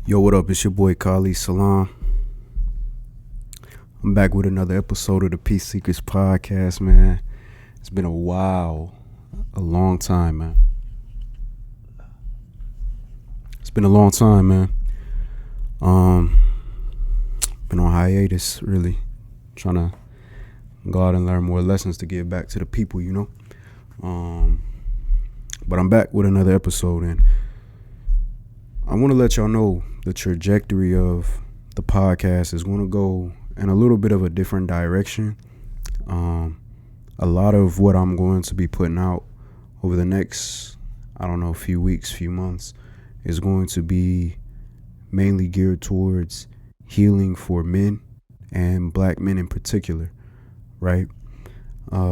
Yo, what up? It's your boy khalidsalaam. I'm back with another episode of the Peace Seekers podcast, man. It's been a while, a long time, man. It's been a long time, man. Been on hiatus, really, trying to go out and learn more lessons to give back to the people, you know. But I'm back with another episode, and I want to let y'all know the trajectory of the podcast is going to go in a little bit of a different direction. A lot of what I'm going to be putting out over the next, few weeks, few months is going to be mainly geared towards healing for men and black men in particular, right?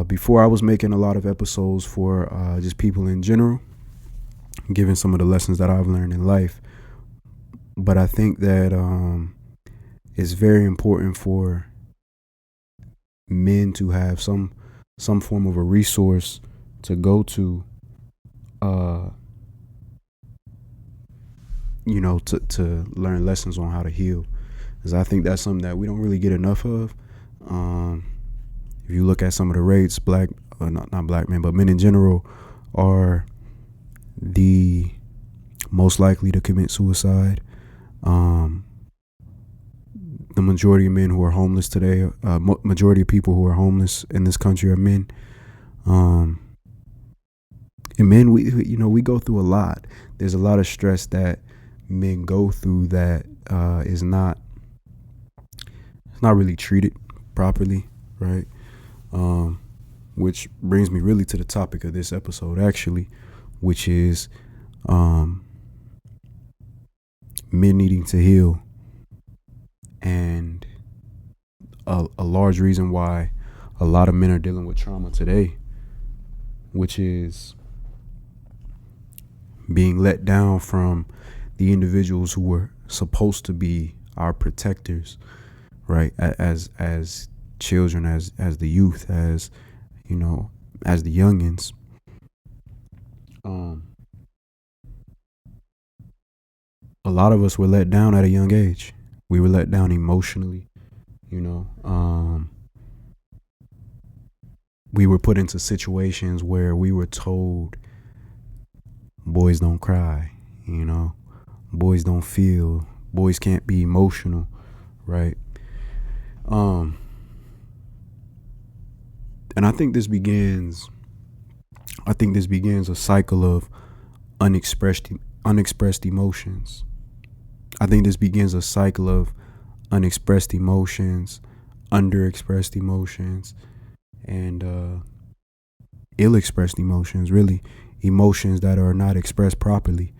Before I was making a lot of episodes for just people in general, giving some of the lessons that I've learned in life. But I think that it's very important for men to have some form of a resource to go to, to learn lessons on how to heal. Because I think that's something that we don't really get enough of. If you look at some of the rates, not black men, but men in general are the most likely to commit suicide. The majority of men who are homeless today, majority of people who are homeless in this country are men. And men, we go through a lot. There's a lot of stress that men go through that is not really treated properly, right? Which brings me really to the topic of this episode, actually, which is men needing to heal. And a large reason why a lot of men are dealing with trauma today, which is being let down from the individuals who were supposed to be our protectors, right? As children, as the youth, as the youngins. A lot of us were let down at a young age. We were let down emotionally, we were put into situations where we were told, boys don't cry, boys don't feel, boys can't be emotional, right? And I think this begins a cycle of unexpressed emotions. I think this begins a cycle of unexpressed emotions, underexpressed emotions, and ill-expressed emotions, really. Emotions that are not expressed properly,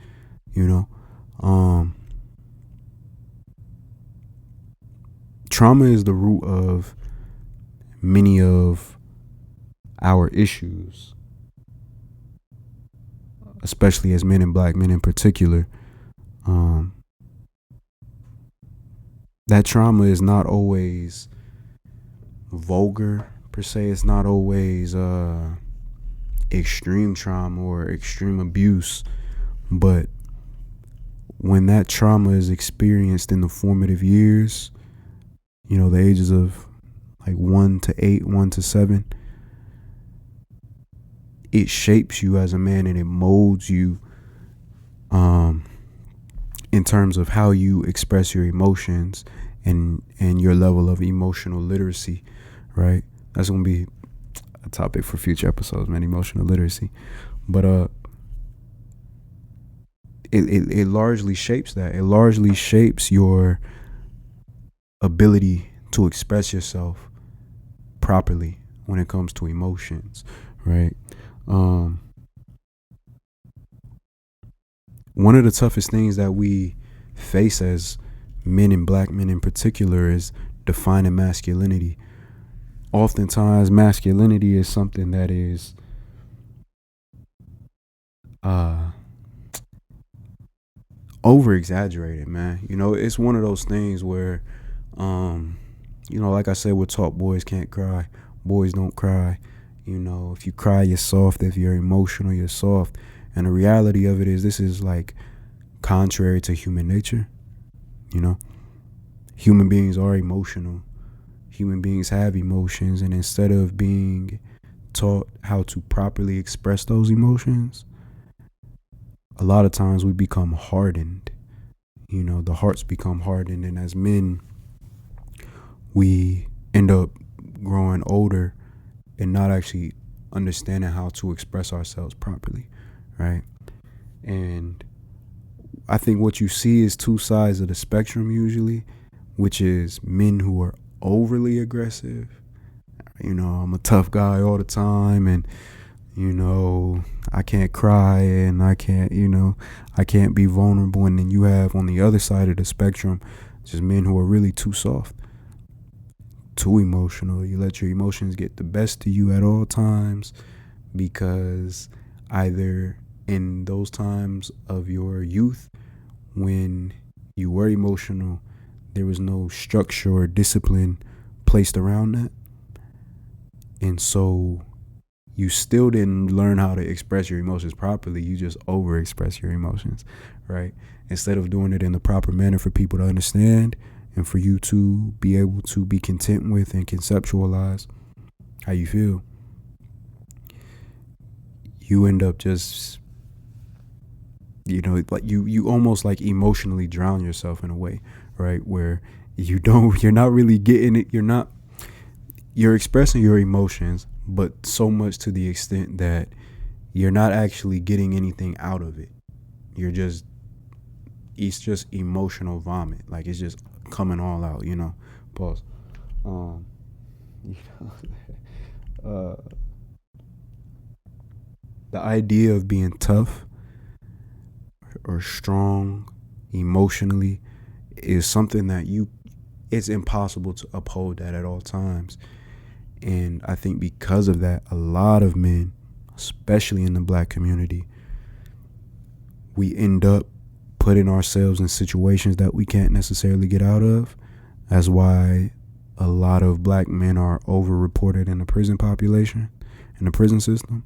Trauma is the root of many of our issues, especially as men and black men in particular. That trauma is not always vulgar per se. It's not always extreme trauma or extreme abuse. But when that trauma is experienced in the formative years, the ages of like 1 to 8, 1 to 7, it shapes you as a man and it molds you in terms of how you express your emotions and your level of emotional literacy, right? That's going to be a topic for future episodes, man, emotional literacy. But it largely shapes that. It largely shapes your ability to express yourself properly when it comes to emotions, right? One of the toughest things that we face as men and black men in particular is defining masculinity. Oftentimes, masculinity is something that is over-exaggerated, man. It's one of those things where, like I said, we're taught boys can't cry. Boys don't cry. If you cry, you're soft. If you're emotional, you're soft. And the reality of it is this is like contrary to human nature. You know, human beings are emotional. Human beings have emotions, and instead of being taught how to properly express those emotions, a lot of times we become hardened. You know, the hearts become hardened, and as men, we end up growing older and not actually understanding how to express ourselves properly, right? And I think what you see is two sides of the spectrum usually, which is men who are overly aggressive. You know, I'm a tough guy all the time, and you know, I can't cry, and I can't be vulnerable. And then you have on the other side of the spectrum just men who are really too soft, too emotional. You let your emotions get the best of you at all times, because either in those times of your youth when you were emotional, there was no structure or discipline placed around that, and so you still didn't learn how to express your emotions properly. You just over express your emotions, right? Instead of doing it in the proper manner for people to understand and for you to be able to be content with and conceptualize how you feel, you end up just, like you almost like emotionally drown yourself in a way, right? Where you're not really getting it. You're expressing your emotions, but so much to the extent that you're not actually getting anything out of it. It's just emotional vomit. Like, it's just coming all out, Pause. Um, you the idea of being tough or strong emotionally is something that it's impossible to uphold that at all times. And I think because of that, a lot of men, especially in the black community, we end up putting ourselves in situations that we can't necessarily get out of. That's why a lot of black men are overreported in the prison population, in the prison system.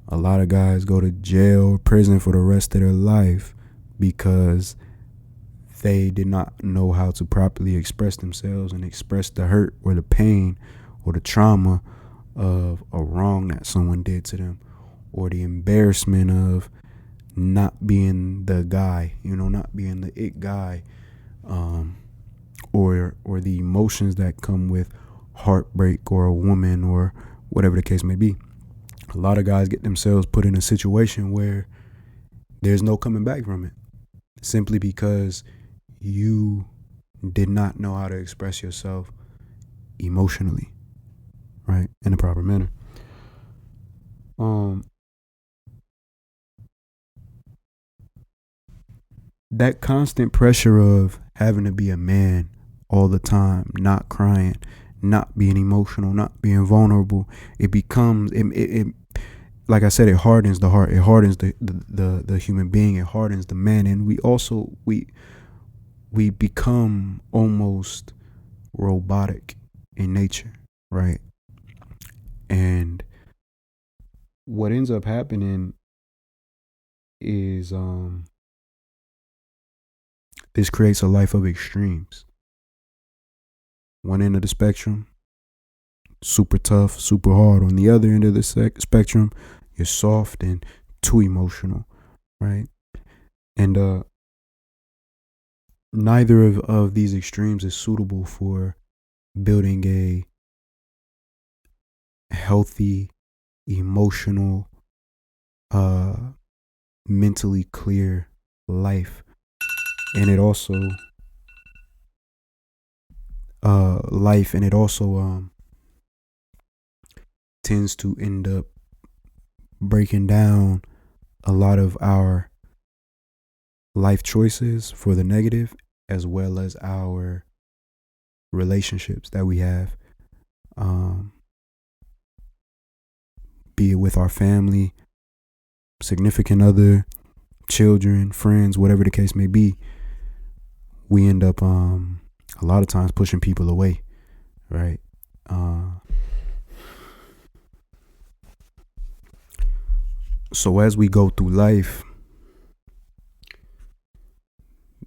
A lot of guys go to jail or prison for the rest of their life because they did not know how to properly express themselves and express the hurt or the pain or the trauma of a wrong that someone did to them, or the embarrassment of not being the guy, not being the it guy, or the emotions that come with heartbreak or a woman or whatever the case may be. A lot of guys get themselves put in a situation where there's no coming back from it, simply because you did not know how to express yourself emotionally, right, in a proper manner. That constant pressure of having to be a man all the time, not crying, not being emotional, not being vulnerable, it becomes it like I said, it hardens the heart, it hardens the human being, it hardens the man, and we become almost robotic in nature, right? And what ends up happening is this creates a life of extremes. One end of the spectrum, super tough, super hard. On the other end of the spectrum, you're soft and too emotional, right? And neither of these extremes is suitable for building a healthy, emotional, mentally clear life. And it also tends to end up breaking down a lot of our life choices for the negative, as well as our relationships that we have, be it with our family, significant other, children, friends, whatever the case may be. We end up a lot of times pushing people away, right? So as we go through life,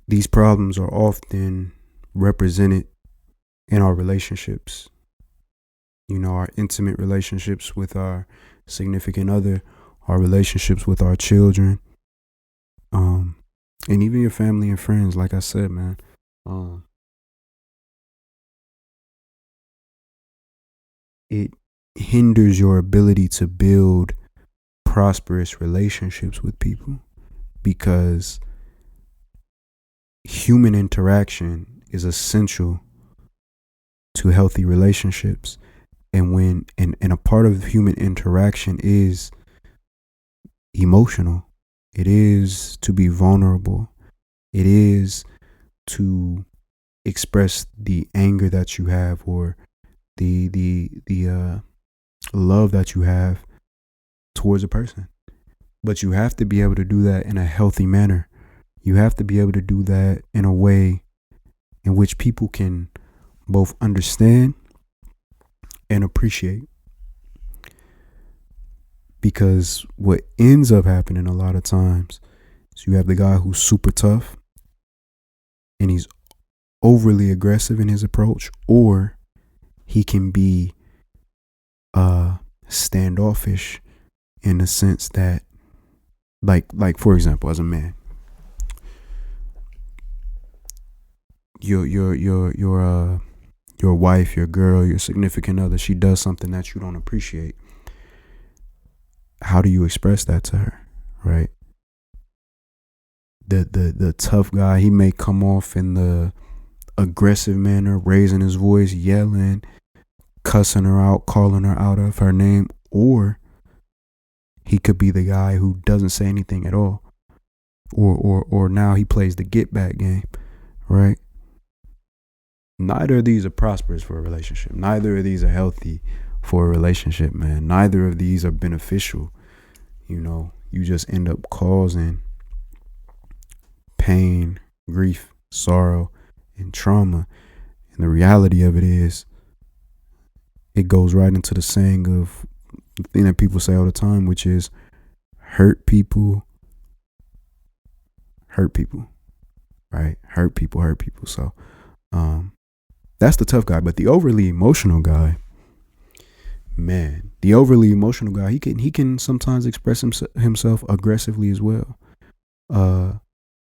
these problems are often represented in our relationships, our intimate relationships with our significant other, our relationships with our children, and even your family and friends. Like I said, man, it hinders your ability to build prosperous relationships with people, because human interaction is essential to healthy relationships. And a part of human interaction is emotional. It is to be vulnerable. It is to express the anger that you have, or the love that you have towards a person. But you have to be able to do that in a healthy manner. You have to be able to do that in a way in which people can both understand and appreciate. Because what ends up happening a lot of times is you have the guy who's super tough and he's overly aggressive in his approach, or he can be standoffish in the sense that, like for example, as a man, your wife, your girl, your significant other, she does something that you don't appreciate. How do you express that to her, right? The tough guy, he may come off in the aggressive manner, raising his voice, yelling, cussing her out, calling her out of her name, or he could be the guy who doesn't say anything at all, or now he plays the get back game, right? Neither of these are prosperous for a relationship. Neither of these are healthy for a relationship, man. Neither of these are beneficial. You just end up causing pain, grief, sorrow, and trauma. And the reality of it is, it goes right into the saying of the thing that people say all the time, which is hurt people, right? Hurt people. So, that's the tough guy. But the overly emotional guy, man, he can sometimes express himself aggressively as well.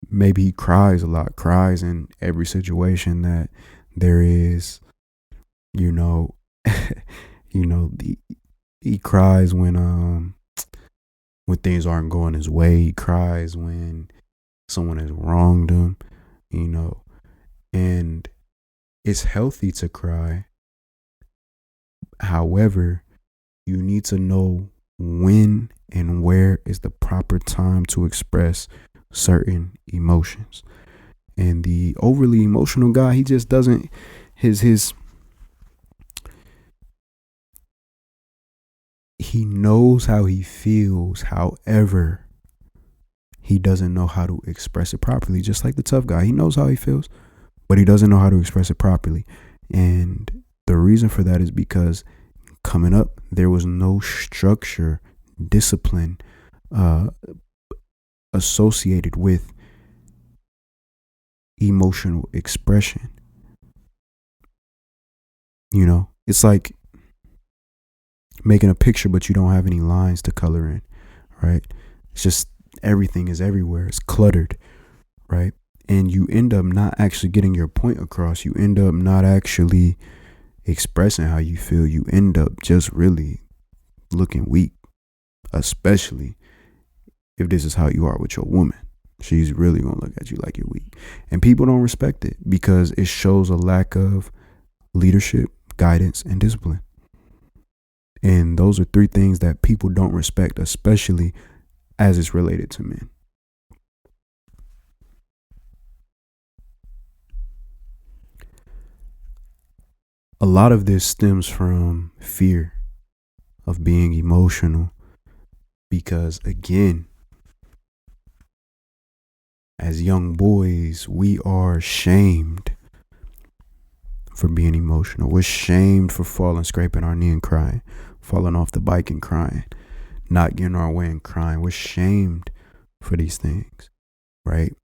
Maybe he cries a lot, cries in every situation that there is, he cries when things aren't going his way. He cries when someone has wronged him, and it's healthy to cry. However, you need to know when and where is the proper time to express certain emotions. And the overly emotional guy, he just doesn't, he knows how he feels. However, he doesn't know how to express it properly. Just like the tough guy, he knows how he feels, but he doesn't know how to express it properly. And the reason for that is because coming up, there was no structure, discipline associated with emotional expression. It's like making a picture, but you don't have any lines to color in, right? It's just everything is everywhere. It's cluttered, right? And you end up not actually getting your point across. You end up not actually expressing how you feel. You end up just really looking weak, especially if this is how you are with your woman. She's really going to look at you like you're weak. And people don't respect it because it shows a lack of leadership, guidance, and discipline. And those are three things that people don't respect, especially as it's related to men. A lot of this stems from fear of being emotional because, again, as young boys, we are shamed for being emotional. We're shamed for falling, scraping our knee and crying, falling off the bike and crying, not getting our way and crying. We're shamed for these things, right?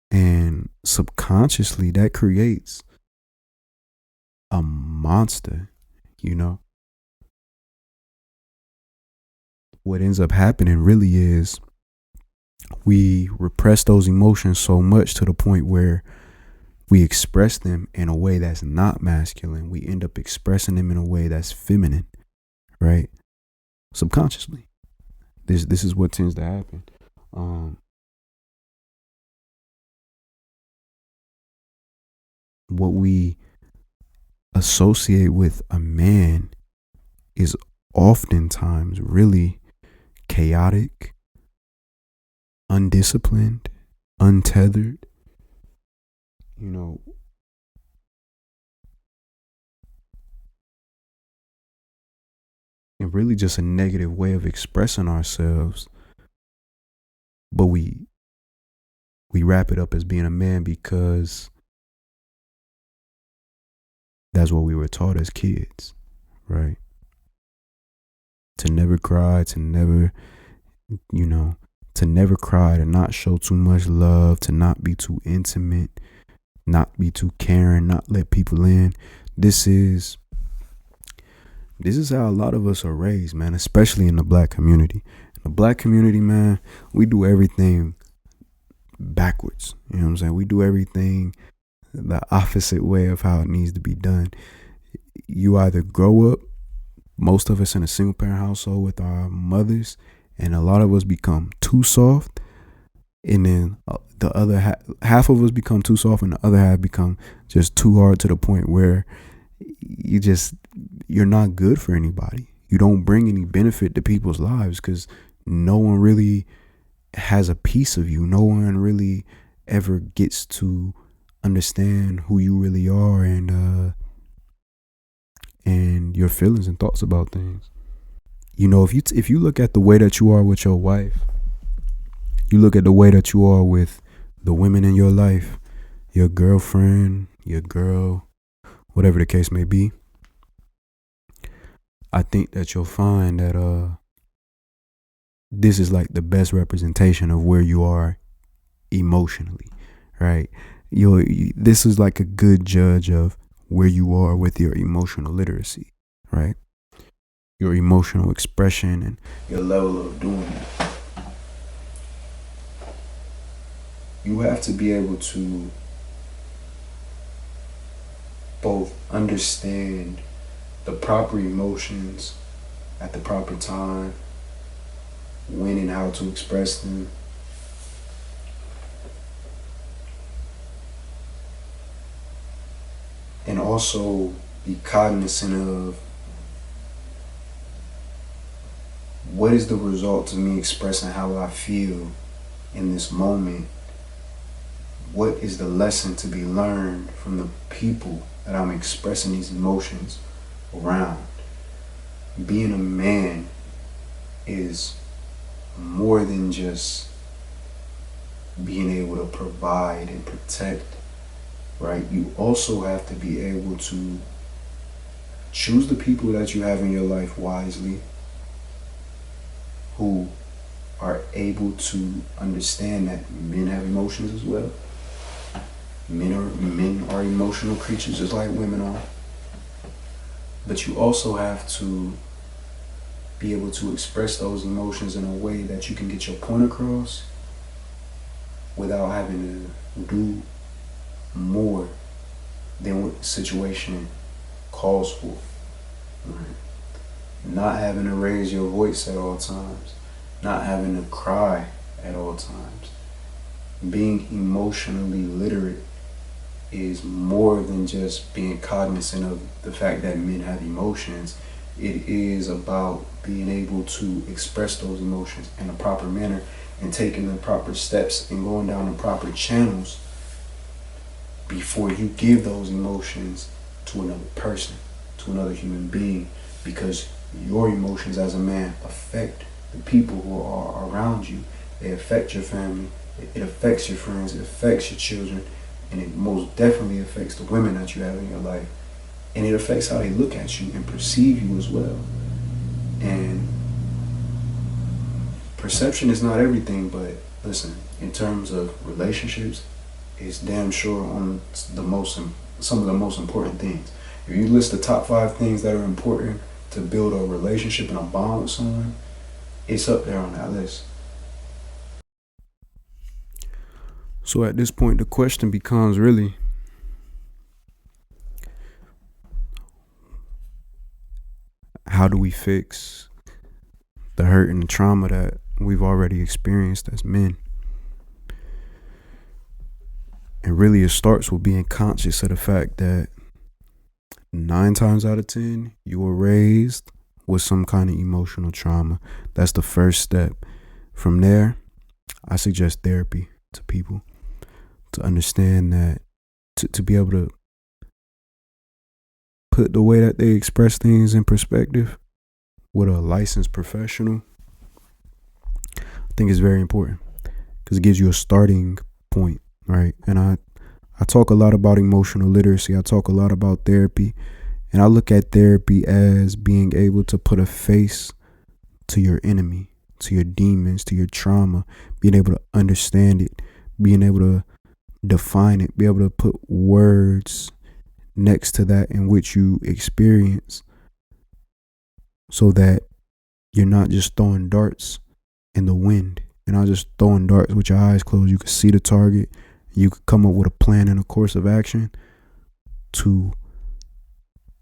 And subconsciously, that creates a monster, you know? What ends up happening really is we repress those emotions so much to the point where we express them in a way that's not masculine. We end up expressing them in a way that's feminine, right? Subconsciously. This is what tends to happen. What we associate with a man is oftentimes really chaotic, undisciplined, untethered, you know, and really just a negative way of expressing ourselves. But we wrap it up as being a man because that's what we were taught as kids, right? To never cry, to never, to never cry, to not show too much love, to not be too intimate, not be too caring, not let people in. This is how a lot of us are raised, man, especially in the black community. In the black community, man, we do everything backwards. You know what I'm saying? We do everything the opposite way of how it needs to be done. You either grow up, most of us in a single parent household with our mothers, and a lot of us become too soft, and then the other half of us become too soft, and the other half become just too hard to the point where you're not good for anybody. You don't bring any benefit to people's lives because no one really has a piece of you. No one really ever gets to understand who you really are and your feelings and thoughts about things. You know, if you look at the way that you are with your wife, you look at the way that you are with the women in your life, your girlfriend, your girl, whatever the case may be, I think that you'll find that this is like the best representation of where you are emotionally, right? This is like a good judge of where you are with your emotional literacy, right? Your emotional expression and your level of doing it. You have to be able to both understand the proper emotions at the proper time, when and how to express them, and also be cognizant of what is the result of me expressing how I feel in this moment. What is the lesson to be learned from the people that I'm expressing these emotions around? Being a man is more than just being able to provide and protect, right? You also have to be able to choose the people that you have in your life wisely, who are able to understand that men have emotions as well. Men are emotional creatures just like women are. But you also have to be able to express those emotions in a way that you can get your point across without having to do more than what the situation calls for. Right? Not having to raise your voice at all times. Not having to cry at all times. Being emotionally literate is more than just being cognizant of the fact that men have emotions. It is about being able to express those emotions in a proper manner and taking the proper steps and going down the proper channels before you give those emotions to another person, to another human being, because your emotions as a man affect the people who are around you. They affect your family, it affects your friends, it affects your children, and it most definitely affects the women that you have in your life. And it affects how they look at you and perceive you as well. And perception is not everything, but listen, in terms of relationships, is damn sure on some of the most important things. If you list the top 5 things that are important to build a relationship and a bond with someone, it's up there on that list. So at this point, the question becomes really, how do we fix the hurt and the trauma that we've already experienced as men? And really, it starts with being conscious of the fact that 9 times out of 10, you were raised with some kind of emotional trauma. That's the first step. From there, I suggest therapy to people to understand that, to be able to put the way that they express things in perspective with a licensed professional. I think it's very important because it gives you a starting point, right? And I talk a lot about emotional literacy. I talk a lot about therapy. And I look at therapy as being able to put a face to your enemy, to your demons, to your trauma, being able to understand it, being able to define it, be able to put words next to that in which you experience, so that you're not just throwing darts in the wind. You're not just throwing darts with your eyes closed. You can see the target. You could come up with a plan and a course of action to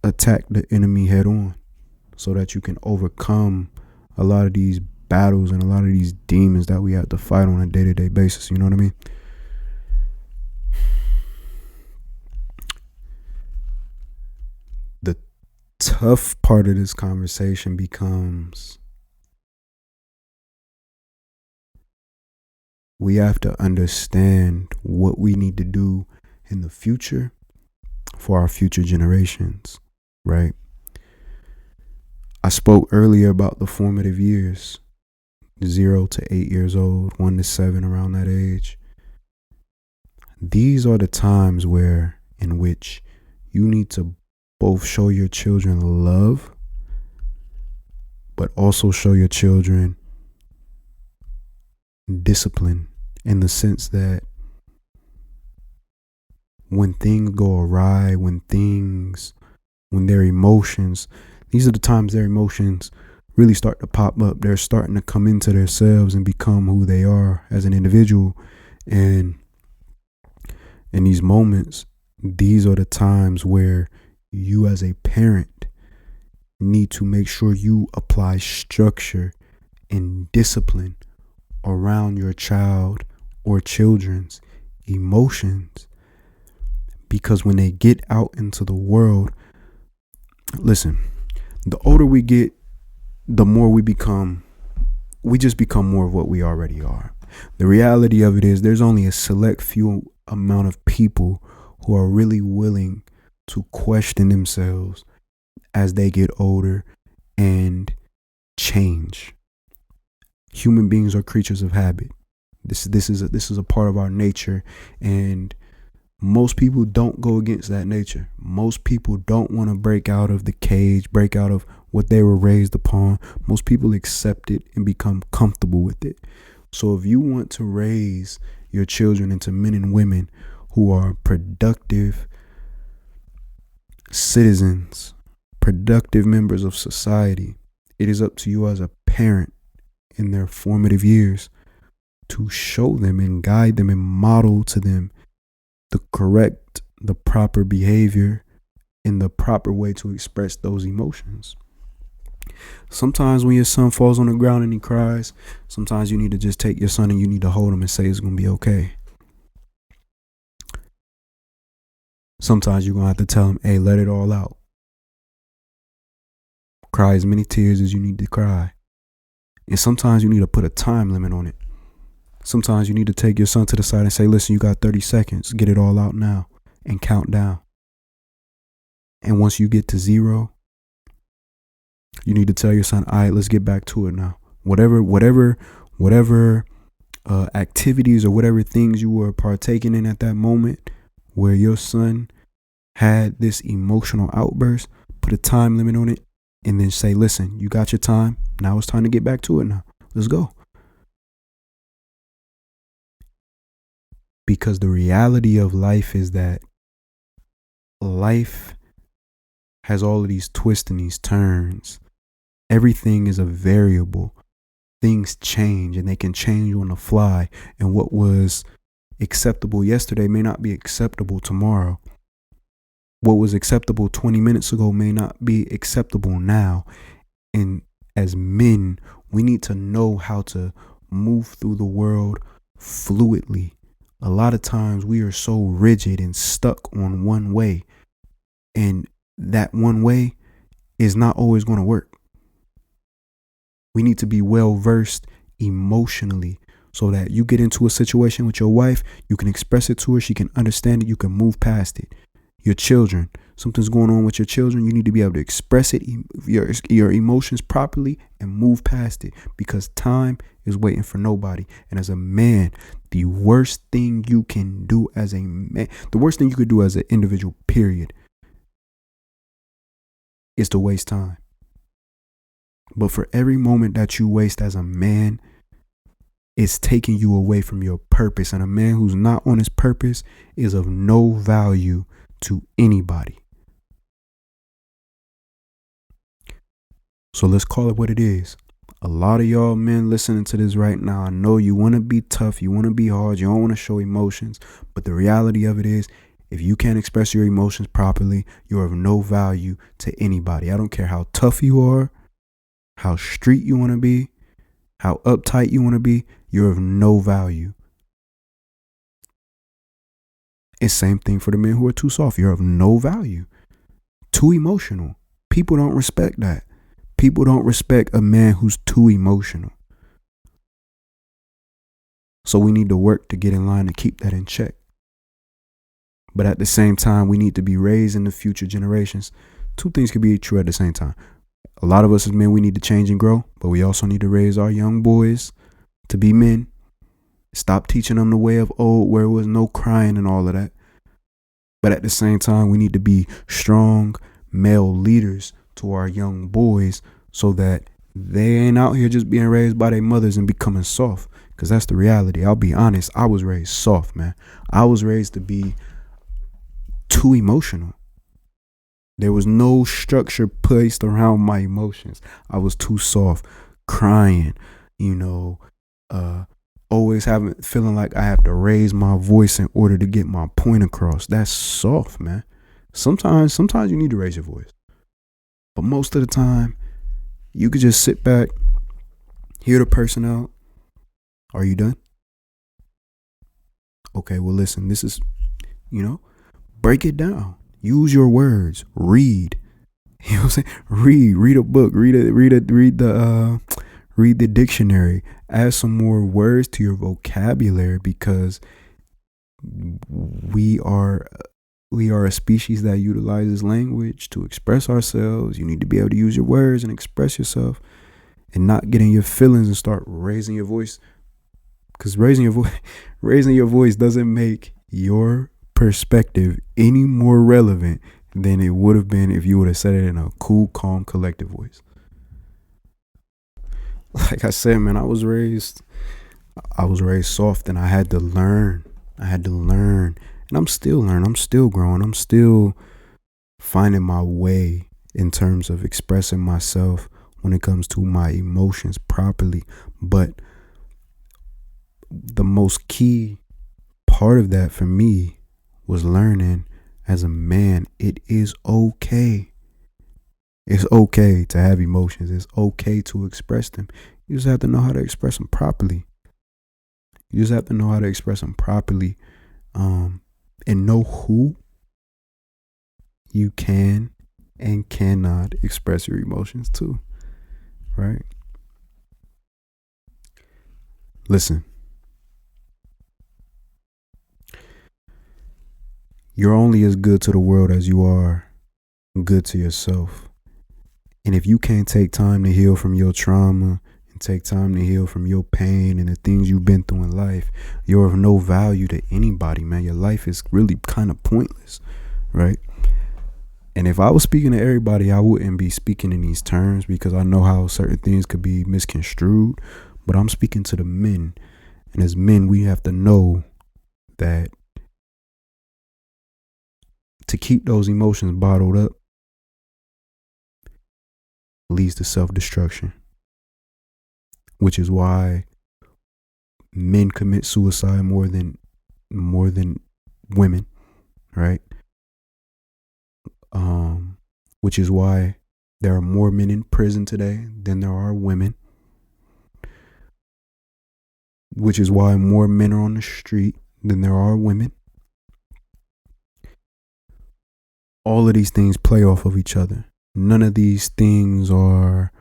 attack the enemy head on, so that you can overcome a lot of these battles and a lot of these demons that we have to fight on a day-to-day basis. You know what I mean? The tough part of this conversation becomes, we have to understand what we need to do in the future for our future generations, right? I spoke earlier about the formative years, 0 to 8 years old, 1 to 7, around that age. These are the times in which you need to both show your children love, but also show your children discipline, in the sense that when things go awry, when their emotions, these are the times their emotions really start to pop up. They're starting to come into themselves and become who they are as an individual. And in these moments, these are the times where you as a parent need to make sure you apply structure and discipline around your child or children's emotions. Because when they get out into the world, listen, the older we get, the more we just become more of what we already are. The reality of it is, there's only a select few amount of people who are really willing to question themselves as they get older and change. Human beings are creatures of habit. This is a part of our nature, and most people don't go against that nature. Most people don't want to break out of the cage, break out of what they were raised upon. Most people accept it and become comfortable with it. So if you want to raise your children into men and women who are productive citizens, productive members of society, it is up to you as a parent in their formative years to show them and guide them and model to them the proper behavior and the proper way to express those emotions. Sometimes when your son falls on the ground and he cries, sometimes you need to just take your son and you need to hold him and say it's going to be okay. Sometimes you're going to have to tell him, hey, let it all out. Cry as many tears as you need to cry. And sometimes you need to put a time limit on it. Sometimes you need to take your son to the side and say, listen, you got 30 seconds. Get it all out now and count down. And once you get to 0, you need to tell your son, all right, let's get back to it now. Whatever activities or whatever things you were partaking in at that moment where your son had this emotional outburst, put a time limit on it and then say, listen, you got your time. Now it's time to get back to it now. Let's go. Because the reality of life is that life has all of these twists and these turns. Everything is a variable. Things change, and they can change on the fly. And what was acceptable yesterday may not be acceptable tomorrow. What was acceptable 20 minutes ago may not be acceptable now. And as men, we need to know how to move through the world fluidly. A lot of times we are so rigid and stuck on one way, and that one way is not always going to work. We need to be well versed emotionally so that you get into a situation with your wife, you can express it to her, she can understand it, you can move past it. Your children, something's going on with your children, you need to be able to express it, your emotions properly, and move past it, because time is waiting for nobody. And as a man, the worst thing you can do as a man, the worst thing you could do as an individual, period, is to waste time. But for every moment that you waste as a man, it's taking you away from your purpose. And a man who's not on his purpose is of no value to anybody. So let's call it what it is. A lot of y'all men listening to this right now, I know you want to be tough, you want to be hard, you don't want to show emotions, but the reality of it is, if you can't express your emotions properly, you're of no value to anybody. I don't care how tough you are, how street you want to be, how uptight you want to be, you're of no value. It's same thing for the men who are too soft. You're of no value. Too emotional. People don't respect that. People don't respect a man who's too emotional. So we need to work to get in line to keep that in check. But at the same time, we need to be raising the future generations. Two things can be true at the same time. A lot of us as men, we need to change and grow, but we also need to raise our young boys to be men. Stop teaching them the way of old, where it was no crying and all of that. But at the same time, we need to be strong male leaders to our young boys so that they ain't out here just being raised by their mothers and becoming soft. Because that's the reality. I'll be honest. I was raised soft, man. I was raised to be too emotional. There was no structure placed around my emotions. I was too soft, crying, always feeling like I have to raise my voice in order to get my point across. That's soft, man. Sometimes you need to raise your voice. But most of the time, you could just sit back, hear the person out. Are you done? Okay, well, listen, this is, break it down. Use your words. Read. You know what I'm saying? Read a book. Read the dictionary. Add some more words to your vocabulary, because we are a species that utilizes language to express ourselves. You need to be able to use your words and express yourself, and not get in your feelings and start raising your voice. Because raising your voice doesn't make your perspective any more relevant than it would have been if you would have said it in a cool, calm, collective voice. Like I said, man, I was raised soft, and I had to learn. And I'm still learning. I'm still growing. I'm still finding my way in terms of expressing myself when it comes to my emotions properly. But the most key part of that for me was learning as a man, it is okay. It's okay to have emotions. It's okay to express them. You just have to know how to express them properly. And know who you can and cannot express your emotions to, right? Listen. You're only as good to the world as you are good to yourself. And if you can't take time to heal from your trauma and take time to heal from your pain and the things you've been through in life, you're of no value to anybody, man. Your life is really kind of pointless, right? And if I was speaking to everybody, I wouldn't be speaking in these terms, because I know how certain things could be misconstrued. But I'm speaking to the men. And as men, we have to know that to keep those emotions bottled up leads to self-destruction, which is why men commit suicide more than women, right? Which is why there are more men in prison today than there are women. Which is why more men are on the street than there are women. All of these things play off of each other. None of these things are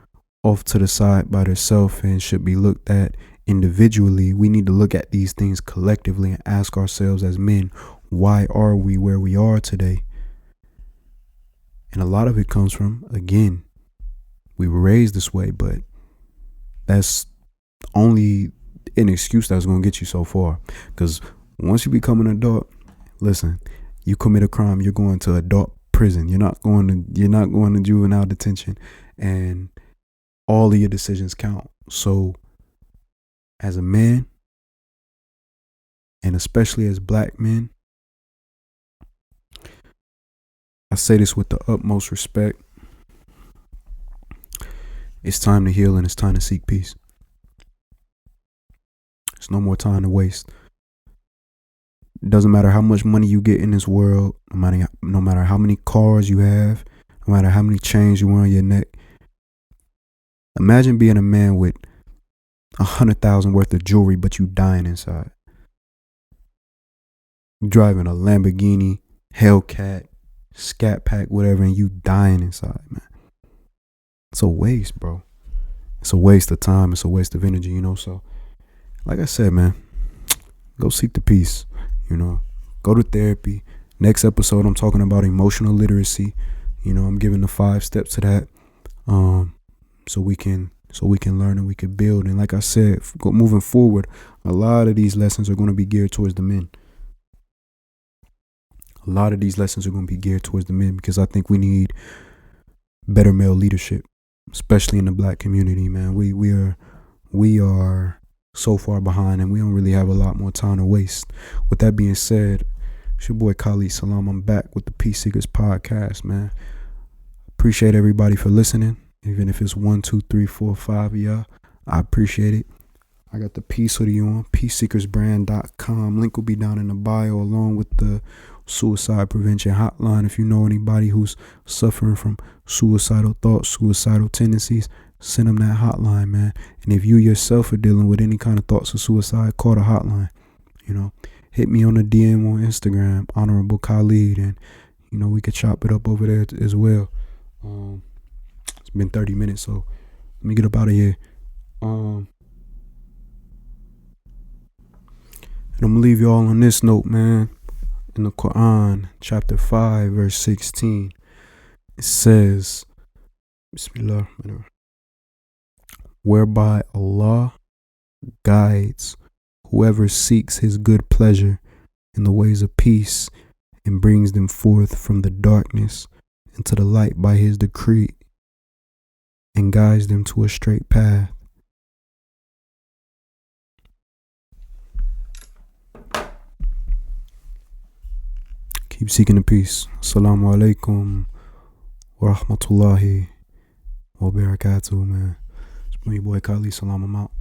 off to the side by themselves and should be looked at individually. We need to look at these things collectively and ask ourselves as men, why are we where we are today? And a lot of it comes from, again, we were raised this way, but that's only an excuse that's going to get you so far. Because once you become an adult, listen, you commit a crime, you're going to adult prison. You're not going to juvenile detention, and all of your decisions count. So as a man, and especially as black men, I say this with the utmost respect. It's time to heal and it's time to seek peace. There's no more time to waste. It doesn't matter how much money you get in this world, no matter how many cars you have, no matter how many chains you wear on your neck. Imagine being a man with 100,000 worth of jewelry, but you dying inside. You driving a Lamborghini, Hellcat, Scat Pack, whatever, and you dying inside, man. It's a waste, bro. It's a waste of time. It's a waste of energy, you know. So, like I said, man, go seek the peace, you know. Go to therapy. Next episode, I'm talking about emotional literacy. You know, I'm giving the 5 steps to that, so we can learn and we can build. And like I said, moving forward, a lot of these lessons are going to be geared towards the men. A lot of these lessons are going to be geared towards the men, because I think we need better male leadership, especially in the black community, man. We are so far behind, and we don't really have a lot more time to waste. With that being said, it's your boy khalidsalaam. I'm back with the Peace Seekers podcast, man. Appreciate everybody for listening, even if it's 1, 2, 3, 4, 5 of y'all. I appreciate it. I got the Peace hoodie on, peaceseekersbrand.com. Link will be down in the bio, along with the suicide prevention hotline. If you know anybody who's suffering from suicidal thoughts, suicidal tendencies, send them that hotline, man. And if you yourself are dealing with any kind of thoughts of suicide, call the hotline. You know, hit me on the DM on Instagram, Honorable Khalid, and you know, we could chop it up over there as well. It's been 30 minutes, so let me get up out of here. And I'm gonna leave y'all on this note, man. In the Quran, chapter 5, verse 16, it says, Bismillah, whereby Allah guides whoever seeks his good pleasure in the ways of peace and brings them forth from the darkness into the light by his decree and guides them to a straight path. Keep seeking the peace. Assalamu alaikum wa rahmatullahi wa barakatuh, man. It's my boy khalidsalaam. I'm out.